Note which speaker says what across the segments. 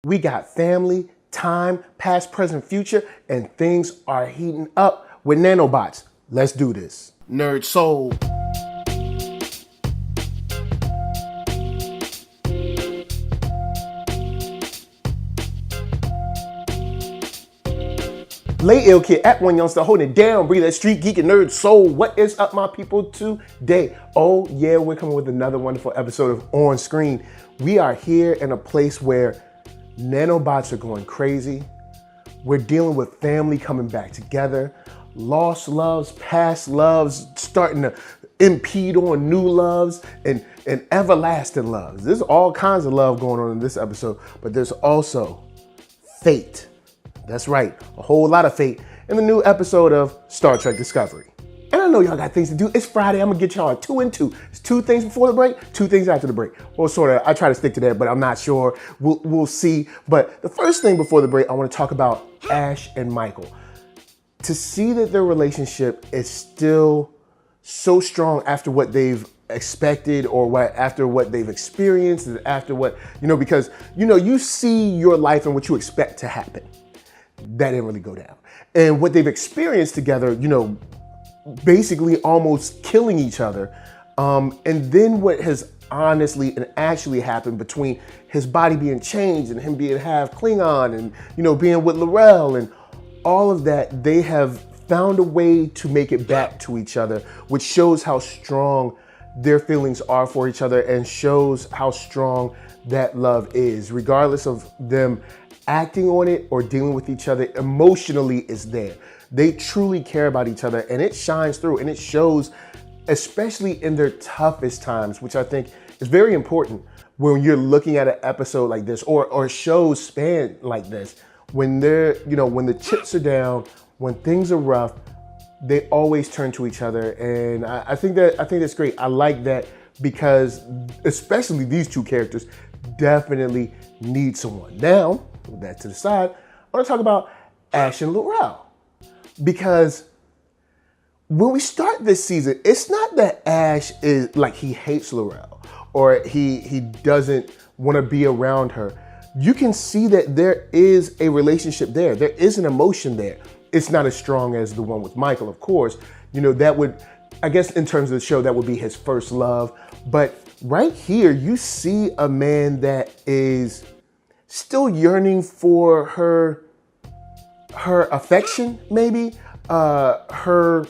Speaker 1: We got family, time, past, present, future, and things are heating up with nanobots. Let's do this. NERDSoul. LeIllKid at OneYoungsta, holding it down, breathe that StreetGeek and NERDSoul. What is up, my people, today? Oh yeah, we're coming with another wonderful episode of On Screen. We are here in a place where nanobots are going crazy. We're dealing with family coming back together, lost loves, past loves starting to impede on new loves, and everlasting loves. There's all kinds of love going on in this episode, but there's also fate. That's right, a whole lot of fate in the new episode of Star Trek Discovery. And I know y'all got things to do. It's Friday. I'm gonna get y'all a 2 and 2. It's 2 things before the break, 2 things after the break. Well, sort of. I try to stick to that, but I'm not sure. We'll see. But the first thing before the break, I want to talk about Ash and Michael. To see that their relationship is still so strong after what they've expected, or after what they've experienced, and after what because you see your life and what you expect to happen. That didn't really go down, and what they've experienced together, basically almost killing each other. And then what has honestly and actually happened between his body being changed and him being half Klingon and, being with L'Rell and all of that, they have found a way to make it back to each other, which shows how strong their feelings are for each other and shows how strong that love is, regardless of them acting on it or dealing with each other. Emotionally is there. They truly care about each other, and it shines through, and it shows, especially in their toughest times, which I think is very important when you're looking at an episode like this or shows span like this. When they're, when the chips are down, when things are rough, they always turn to each other, and I think that's great. I like that because especially these two characters definitely need someone. Now, with that to the side, I want to talk about Ash and L'Rell. Because when we start this season, it's not that Ash is like he hates L'Rell or he doesn't want to be around her. You can see that there is a relationship there. There is an emotion there. It's not as strong as the one with Michael, of course. That would, I guess in terms of the show, that would be his first love. But right here, you see a man that is still yearning for her affection, maybe, her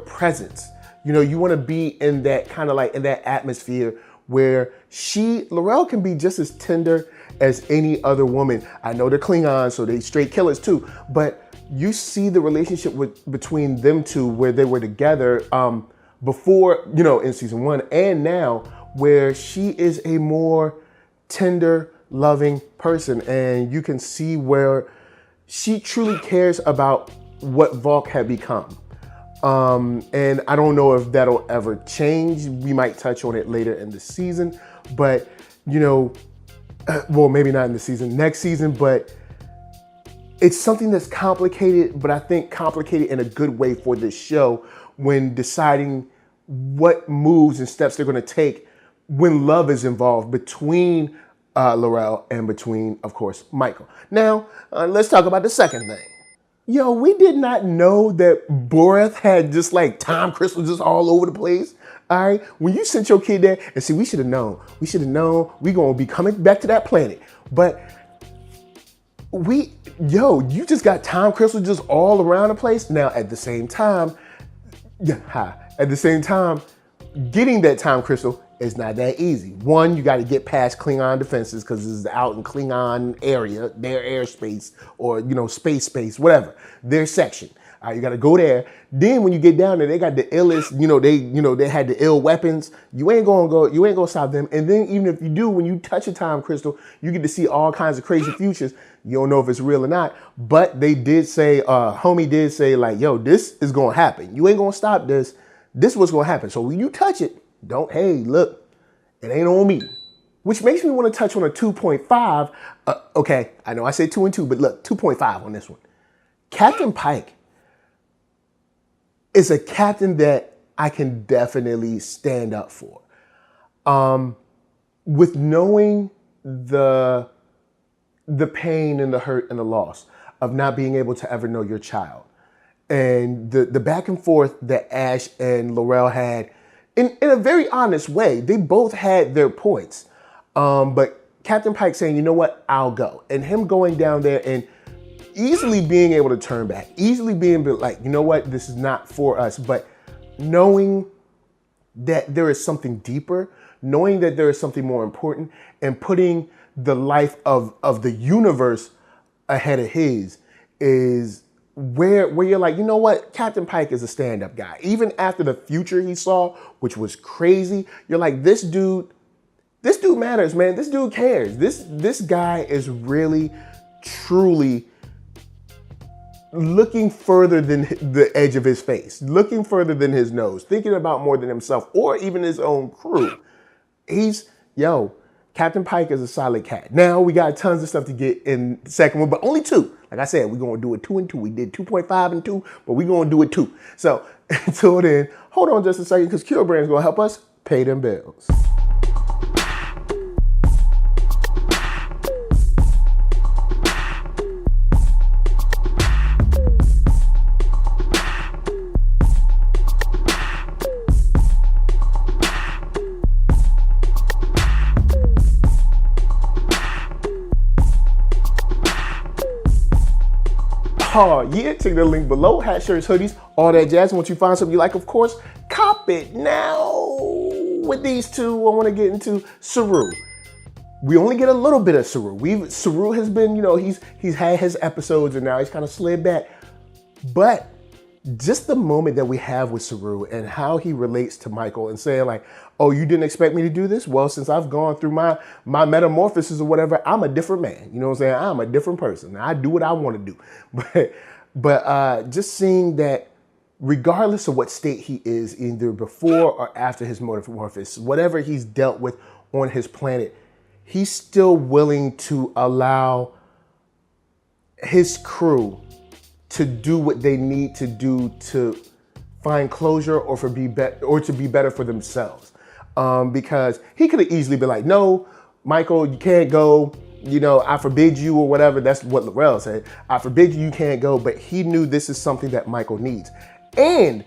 Speaker 1: presence. You want to be in that kind of like in that atmosphere where L'Rell can be just as tender as any other woman. I know they're Klingons, so they straight killers too, but you see the relationship between them two where they were together before, in season 1 and now, where she is a more tender, loving person, and you can see where she truly cares about what Valk had become. And I don't know if that'll ever change. We might touch on it later in the season, but well, maybe not in the season, next season, but it's something that's complicated, but I think complicated in a good way for this show when deciding what moves and steps they're going to take when love is involved between L'Rell and between, of course, Michael. Now, let's talk about the second thing. Yo, we did not know that Boreth had just like time crystals just all over the place. All right, when you sent your kid there, and see, we should have known. We should have known we're gonna be coming back to that planet. But you just got time crystals just all around the place. Now, at the same time, getting that time crystal is not that easy. One, you got to get past Klingon defenses because this is out in Klingon area, their airspace, or space, whatever, their section. All right, you got to go there. Then when you get down there, they got the illest. They had the ill weapons. You ain't gonna stop them. And then even if you do, when you touch a time crystal, you get to see all kinds of crazy futures. You don't know if it's real or not, but they did say, homie did say like, yo, this is gonna happen. You ain't gonna stop this. This is what's gonna happen. So when you touch it, hey, look, it ain't on me. Which makes me want to touch on a 2.5. Okay, I know I said 2 and 2, but look, 2.5 on this one. Captain Pike is a captain that I can definitely stand up for. With knowing the the pain and the hurt and the loss of not being able to ever know your child. And the back and forth that Ash and Laurel had in a very honest way. They both had their points. But Captain Pike saying, you know what, I'll go. And him going down there and easily being able to turn back, easily being like, you know what, this is not for us. But knowing that there is something deeper, knowing that there is something more important, and putting the life of the universe ahead of his is where you're like, you know what, Captain Pike is a stand-up guy. Even after the future he saw, which was crazy, you're like, this dude matters, man. This dude cares. This guy is really, truly looking further than the edge of his face, looking further than his nose, thinking about more than himself or even his own crew. Captain Pike is a solid cat. Now we got tons of stuff to get in the second one, but only 2. Like I said, we're going to do it 2 and 2. We did 2.5 and 2, but we're going to do it 2. So until then, hold on just a second because KURO Brand's going to help us pay them bills. Oh, yeah, check the link below. Hat, shirts, hoodies, all that jazz. Once you find something you like, of course, cop it. Now, with these two, I want to get into Saru. We only get a little bit of Saru. Saru has been, he's had his episodes and now he's kind of slid back. But just the moment that we have with Saru and how he relates to Michael and saying like, oh, you didn't expect me to do this? Well, since I've gone through my metamorphosis or whatever, I'm a different man. You know what I'm saying? I'm a different person. I do what I want to do. But just seeing that regardless of what state he is, either before or after his metamorphosis, whatever he's dealt with on his planet, he's still willing to allow his crew to do what they need to do to find closure or to be better for themselves. Because he could have easily been like, no, Michael, you can't go. I forbid you or whatever. That's what Laurel said. I forbid you can't go. But he knew this is something that Michael needs. And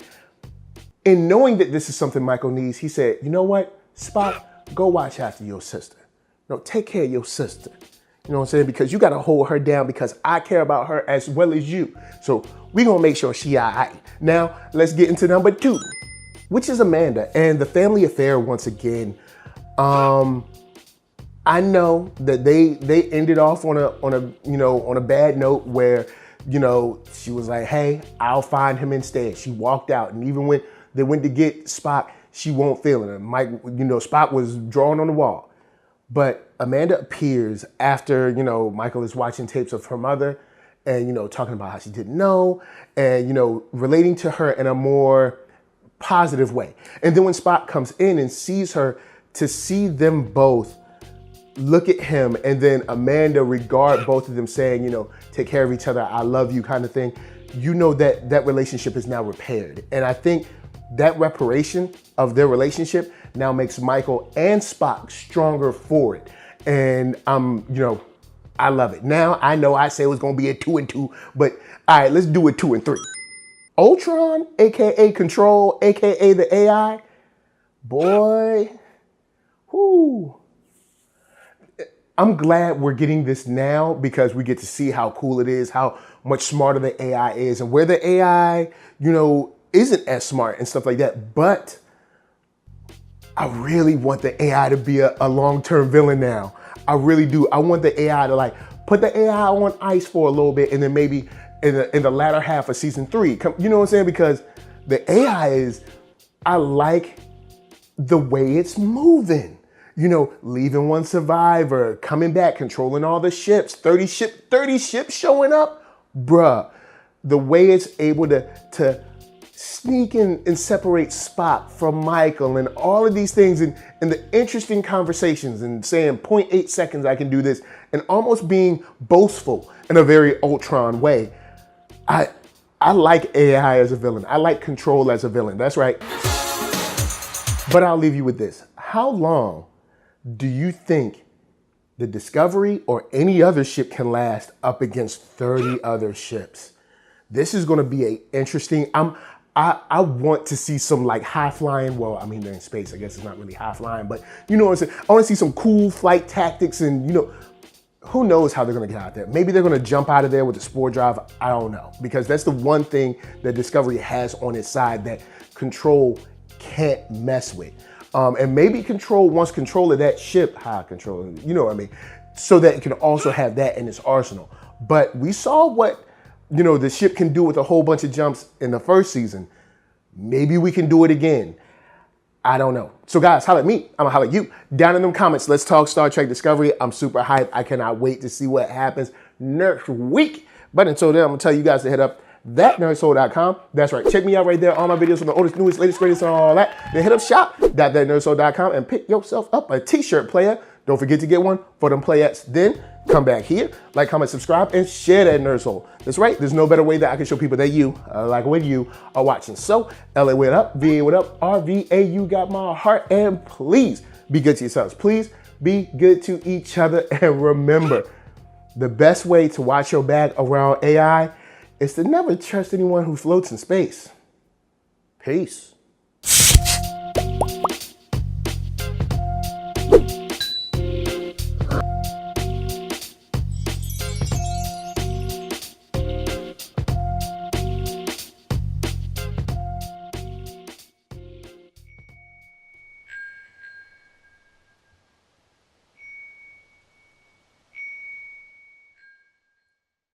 Speaker 1: in knowing that this is something Michael needs, he said, you know what, Spock, go watch after your sister. Take care of your sister. You know what I'm saying? Because you got to hold her down because I care about her as well as you. So we're going to make sure she all right. Now, let's get into number 2, which is Amanda and the family affair once again. I know that they ended off on a bad note where, she was like, hey, I'll find him instead. She walked out. And even when they went to get Spock, she won't feel it. And Mike, Spock was drawn on the wall. But Amanda appears after, Michael is watching tapes of her mother and, talking about how she didn't know and, relating to her in a more positive way. And then when Spock comes in and sees her, to see them both look at him and then Amanda regard both of them saying, take care of each other, I love you kind of thing, that relationship is now repaired. And I think that reparation of their relationship now makes Michael and Spock stronger for it. And I love it. Now I know I say it was gonna be a 2 and 2, but all right, let's do it 2 and 3. Ultron, AKA Control, AKA the AI, boy, whoo. I'm glad we're getting this now because we get to see how cool it is, how much smarter the AI is, and where the AI, isn't as smart and stuff like that. But I really want the AI to be a long-term villain now. I really do. I want the AI to put the AI on ice for a little bit and then maybe in the latter half of season 3. You know what I'm saying? Because the AI I like the way it's moving. Leaving one survivor, coming back, controlling all the ships, 30 ships showing up. Bruh, the way it's able to sneak in and separate Spock from Michael and all of these things and the interesting conversations and saying 0.8 seconds I can do this and almost being boastful in a very Ultron way. I like AI as a villain. I like Control as a villain. That's right. But I'll leave you with this. How long do you think the Discovery or any other ship can last up against 30 other ships. This is going to be a interesting. I want to see some like high flying. Well, I mean, they're in space. I guess it's not really high flying, but you know what I'm saying? I want to see some cool flight tactics, and who knows how they're going to get out there. Maybe they're going to jump out of there with the spore drive. I don't know, because that's the one thing that Discovery has on its side that Control can't mess with. And maybe Control wants control of that ship, high control, you know what I mean? So that it can also have that in its arsenal. But we saw what, the ship can do with a whole bunch of jumps in the first season. Maybe we can do it again. I don't know. So guys, holla at me. I'm gonna holla at you. Down in them comments, let's talk Star Trek Discovery. I'm super hyped. I cannot wait to see what happens next week. But until then, I'm gonna tell you guys to hit up thatnerdsoul.com. That's right. Check me out right there. All my videos from the oldest, newest, latest, greatest, and all that. Then hit up shop.thatnerdsoul.com and pick yourself up a t-shirt, player. Don't forget to get one for them playettes. Then come back here, like, comment, subscribe, and share that Nerd Soul. That's right. There's no better way that I can show people that you, like when you are watching. So, LA, what up? VA, what up? RVA, you got my heart. And please be good to yourselves. Please be good to each other. And remember, the best way to watch your back around AI is to never trust anyone who floats in space. Peace.